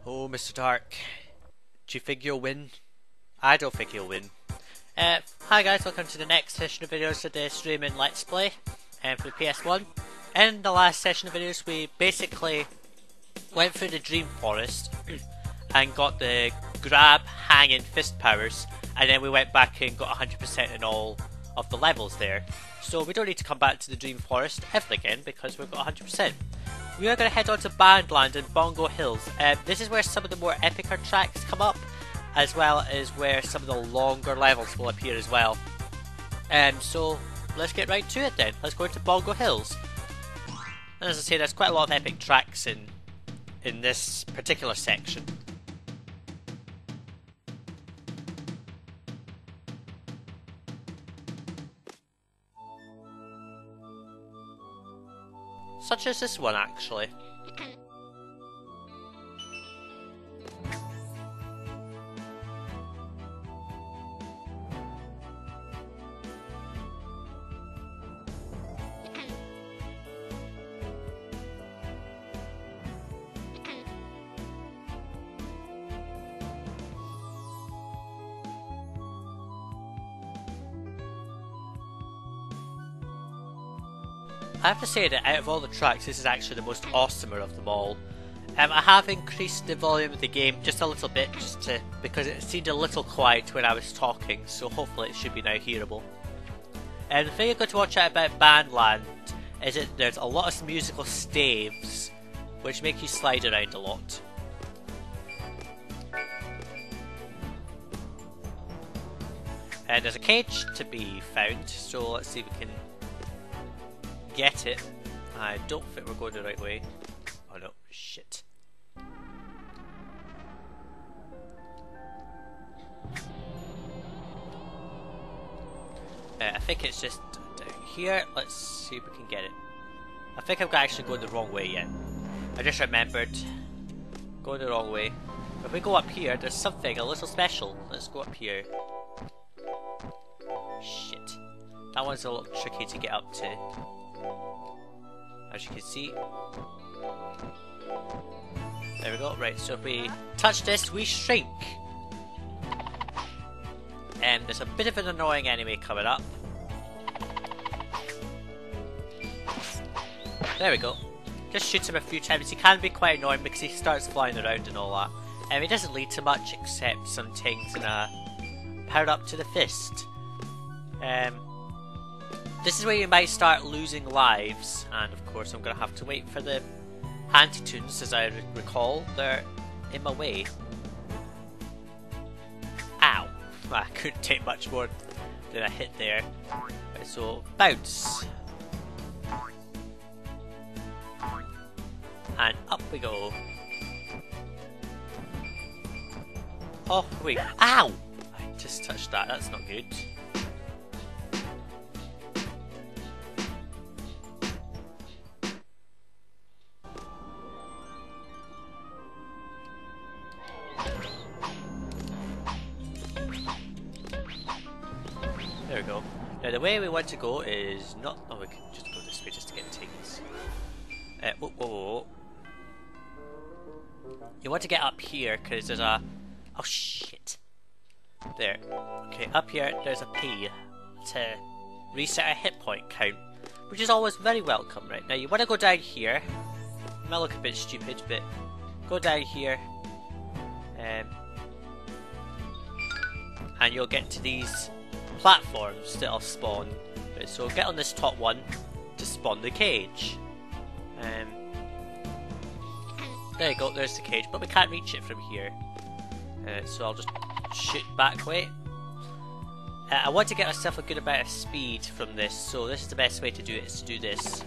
Oh, Mr. Dark, do you think you'll win? I don't think you'll win. Hi guys, welcome to the next session of videos of this Rayman Let's Play for the PS1. In the last session of videos, we basically went through the Dream Forest and got the grab, hang and fist powers, and then we went back and got 100% in all of the levels there. So we don't need to come back to the Dream Forest ever again because we've got 100%. We are going to head on to Bandland and Bongo Hills. This is where some of the more epicer tracks come up, as well as where some of the longer levels will appear as well. So let's get right to it then. Let's go into Bongo Hills. And as I say, there's quite a lot of epic tracks in this particular section. Such as this one, actually. I have to say that out of all the tracks, this is actually the most awesomer of them all. I have increased the volume of the game just a little bit, because it seemed a little quiet when I was talking, so hopefully it should be now hearable. The thing you've got to watch out about Bandland is that there's a lot of musical staves, which make you slide around a lot. And there's a cage to be found, so let's see if we can get it. I don't think we're going the right way. Oh no, shit. I think it's just down here. Let's see if we can get it. I think I'm actually going the wrong way yet. I just remembered going the wrong way. If we go up here, there's something a little special. Let's go up here. Shit. That one's a little tricky to get up to. As you can see. There we go. Right, so if we touch this, we shrink. And there's a bit of an annoying enemy coming up. There we go. Just shoot him a few times. He can be quite annoying because he starts flying around and all that. He doesn't lead to much except some things and a power up to the fist. This is where you might start losing lives, and of course I'm going to have to wait for the anti-toons, as I recall. They're in my way. Ow! I couldn't take much more than a hit there. Right, so, bounce. And up we go. Oh, wait. Ow! I just touched that, that's not good. There we go. Now the way we want to go is not... Oh, we can just go this way just to get the tickets. Whoa, whoa, whoa. You want to get up here because there's a... Oh shit. There. Okay, up here there's a P to reset a hit point count, which is always very welcome. Right, now you want to go down here. It might look a bit stupid, but go down here. And you'll get to these platforms that'll spawn. Right, so get on this top one to spawn the cage. There you go, there's the cage, but we can't reach it from here. So I'll just shoot back way. I want to get myself a good amount of speed from this, so this is the best way to do it, is to do this.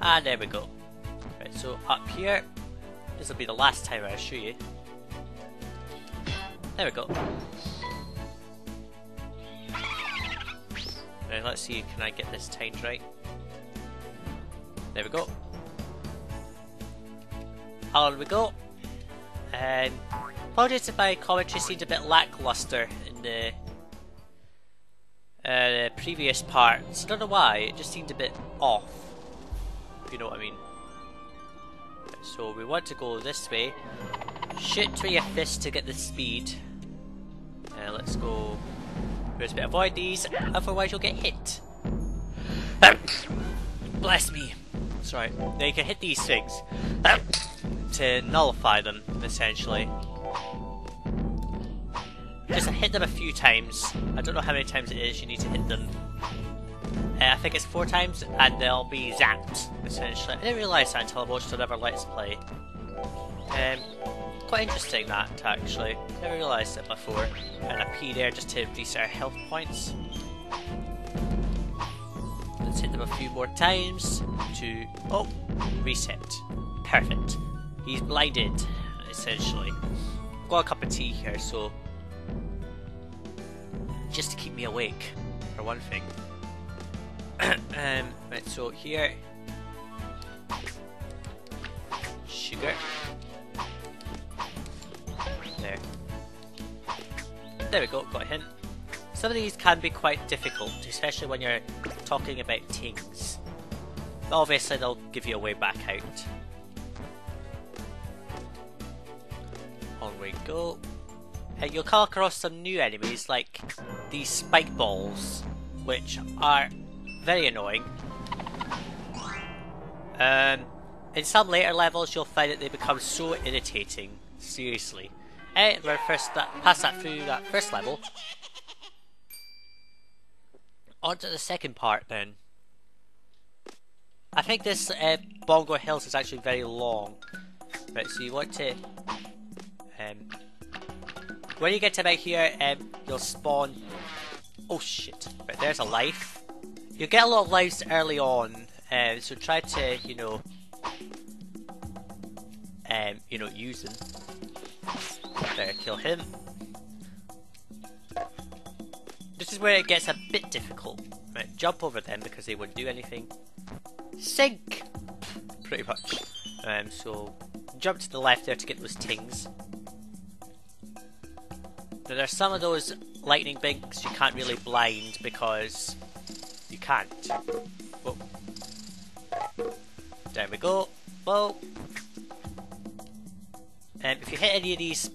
And there we go. Right, so up here, this will be the last time I'll show you. There we go. Now let's see, can I get this timed right? There we go. On we go. And apologies if my commentary seemed a bit lackluster in the previous parts. I don't know why, it just seemed a bit off, if you know what I mean. So we want to go this way. Shoot with your fist to get the speed. Let's go. First bit, avoid these, otherwise you'll get hit. Bless me. Sorry. Now you can hit these things to nullify them, essentially. Just hit them a few times. I don't know how many times it is you need to hit them. I think it's 4 times, and they'll be zapped, essentially. I didn't realise that until I watched another Let's Play. Quite interesting that, actually. Never realised it before. And a P there just to reset our health points. Let's hit them a few more times to... oh! Reset. Perfect. He's blinded, essentially. I've got a cup of tea here, so... just to keep me awake, for one thing. Right, so here... sugar. There we go, got a hint. Some of these can be quite difficult, especially when you're talking about things. But obviously they'll give you a way back out. On we go. And you'll come across some new enemies like these spike balls, which are very annoying. In some later levels you'll find that they become so irritating, seriously. We're past that through that first level. On to the second part then. I think this Bongo Hills is actually very long. Right, so you want to... when you get to about here, you'll spawn... oh shit, right, there's a life. You'll get a lot of lives early on, so try to, you know, use them. There, kill him. This is where it gets a bit difficult. Right, jump over them because they wouldn't do anything. Sink! Pretty much. So, jump to the left there to get those tings. Now there's some of those lightning binks you can't really blind because you can't. Whoa. There we go. Whoa. If you hit any of these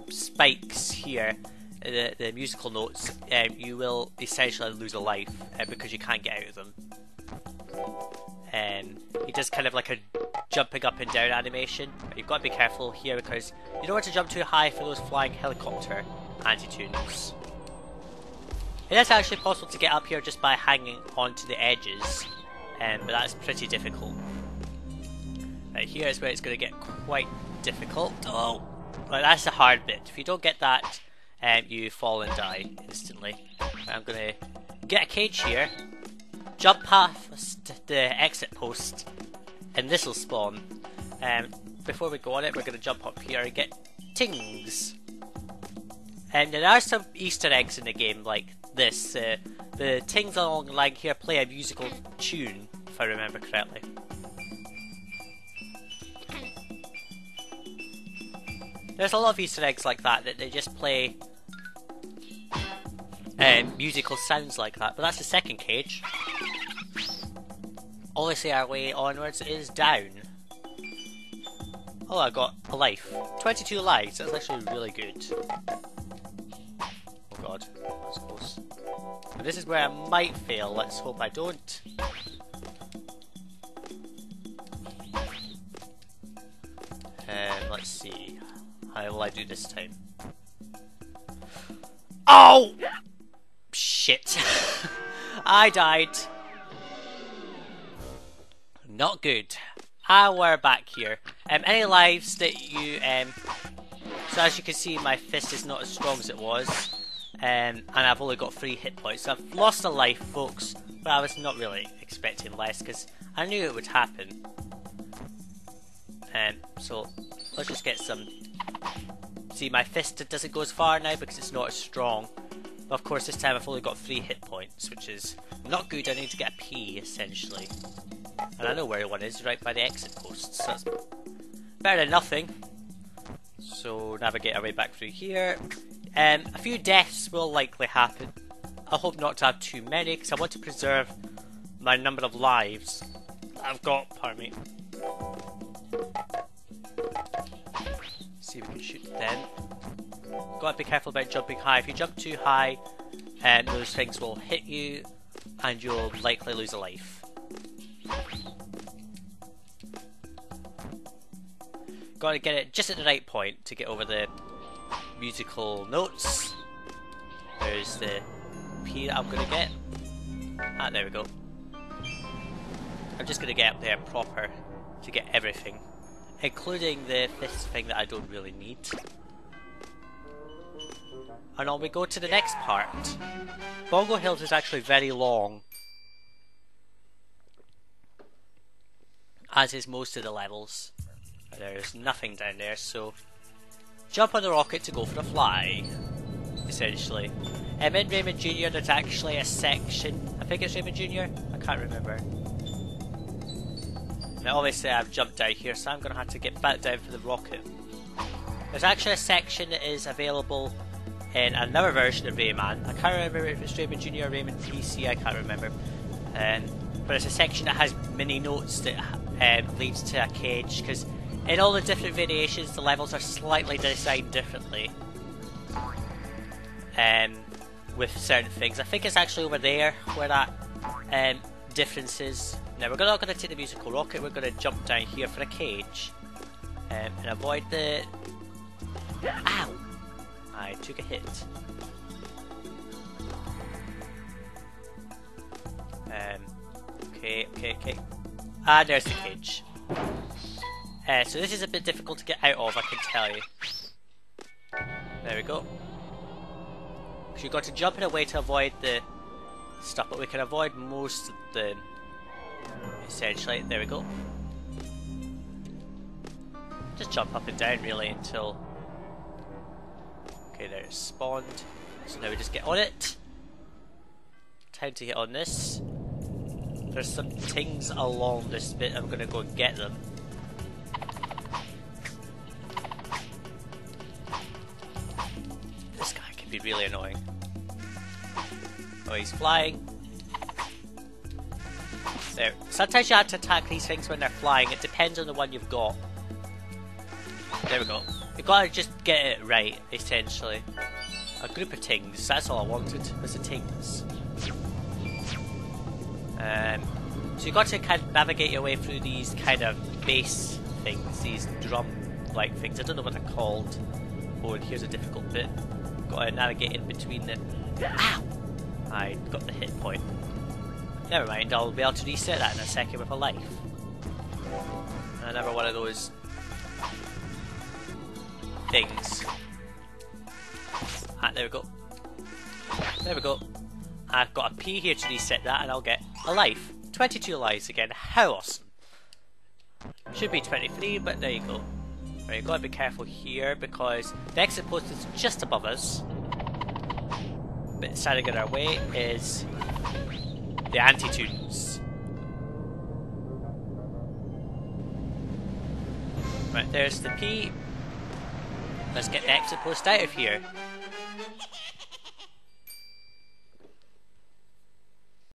spikes here, the musical notes, you will essentially lose a life because you can't get out of them. He does kind of like a jumping up and down animation. You've got to be careful here because you don't want to jump too high for those flying helicopter anti-toons. It is actually possible to get up here just by hanging onto the edges, but that's pretty difficult. Right, here is where it's going to get quite difficult. Oh, right, that's the hard bit. If you don't get that, you fall and die instantly. Right, I'm going to get a cage here, jump past the exit post, and this will spawn. Before we go on it, we're going to jump up here and get tings. And there are some Easter eggs in the game like this. The tings along the line here play a musical tune, if I remember correctly. There's a lot of Easter eggs like that they just play musical sounds like that, but that's the second cage. Obviously our way onwards is down. Oh, I got a life. 22 lives, that's actually really good. Oh god, that's close. And this is where I might fail, let's hope I don't. Let's see. How will I do this time? Oh! Shit. I died. Not good. We're back here. Any lives that you... so as you can see, my fist is not as strong as it was. And I've only got 3 hit points. So I've lost a life, folks. But I was not really expecting less, because I knew it would happen. So let's just get some... See, my fist doesn't go as far now because it's not as strong. But of course, this time I've only got 3 hit points, which is not good. I need to get a P, essentially. And I know where one is, right by the exit post. So that's better than nothing. So navigate our way back through here. A few deaths will likely happen. I hope not to have too many, because I want to preserve my number of lives that I've got. Pardon me. see if we can shoot then. Gotta be careful about jumping high. If you jump too high, those things will hit you and you'll likely lose a life. Gotta get it just at the right point to get over the musical notes. There's the P that I'm gonna get. Ah, there we go. I'm just gonna get up there proper to get everything, including this thing that I don't really need. And on we go to the next part. Bongo Hills is actually very long, as is most of the levels. There's nothing down there, so jump on the rocket to go for a fly, essentially. In Rayman Jr. there's actually a section, I think it's Rayman Jr., I can't remember. Now obviously I've jumped down here, so I'm going to have to get back down for the rocket. There's actually a section that is available in another version of Rayman. I can't remember if it's Rayman Jr. or Rayman PC, I can't remember. But it's a section that has mini notes that leads to a cage, because in all the different variations the levels are slightly designed differently. With certain things. I think it's actually over there where that difference is. Now we're not going to take the musical rocket, we're going to jump down here for a cage and avoid the... Ow! I took a hit. Okay. Ah, there's the cage. So this is a bit difficult to get out of, I can tell you. There we go. So you've got to jump in a way to avoid the stuff, but we can avoid most of the... Essentially, there we go. Just jump up and down really until... Okay, there it's spawned. So now we just get on it. Time to get on this. There's some things along this bit, I'm gonna go and get them. This guy can be really annoying. Oh, he's flying. There. Sometimes you have to attack these things when they're flying. It depends on the one you've got. There we go. You've got to just get it right, essentially. A group of things. That's all I wanted, was the things. So you've got to kind of navigate your way through these kind of bass things, these drum-like things. I don't know what they're called. Oh, and here's a difficult bit. Got to navigate in between them. Ow! I got the hit point. Never mind, I'll be able to reset that in a second with a life. Another one of those things. Ah, there we go. There we go. I've got a P here to reset that and I'll get a life. 22 lives again, how awesome. Should be 23, but there you go. Right, you've got to be careful here because the exit post is just above us. But standing in our way is the anti-toons. Right, there's the P. Let's get the exit post out of here.